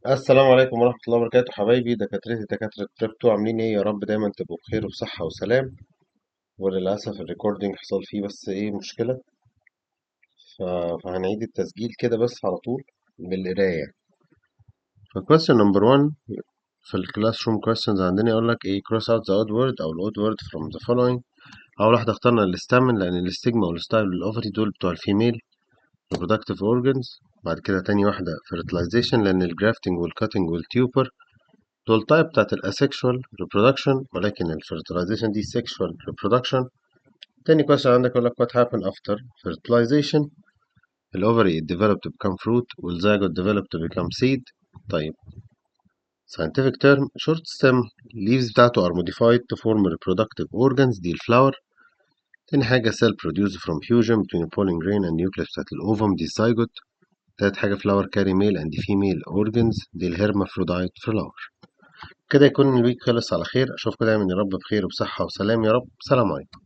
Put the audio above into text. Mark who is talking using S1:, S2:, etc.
S1: السلام عليكم ورحمة الله وبركاته حبايبي دكاترتي دكاترة بريبتو، عاملين ايه؟ يا رب دايما تبقوا بخير وبصحة وسلام. وللأسف الريكوردينج حصل فيه بس ايه مشكلة. ف... فهنعيد التسجيل كده بس على طول بالقراية. فquestion number one في الكلاس روم questions عندنا يقول لك ايه cross out the odd word أو ال odd word from the following. أول واحدة اخترنا الاستامن لأن الاستجما والستايل والأوفري دول بتوع الفيميل reproductive organs. بعد كده تاني واحدة fertilization لأن الجرافتنج والكاتنج والتيوبر دول تايب بتاعت الاسexual reproduction، ولكن الفيرتلايزيشن دي sexual reproduction. تاني question عندك يقول لك what happened after fertilization. الاوفري developed to become fruit والzygote developed to become seed. طيب scientific term short stem leaves بتاعته are modified to form reproductive organs دي الفلاور. تاني حاجة cell produced from fusion between pollen grain and nucleus بتاعت الأوفم دي الzygote. تالت حاجة flower carry male and female organs دي الهرمافروديت flower. كده يكون الويك خلص على خير، اشوفكم دايما يا رب بخير وبصحة وسلام يا رب. سلام عليكم.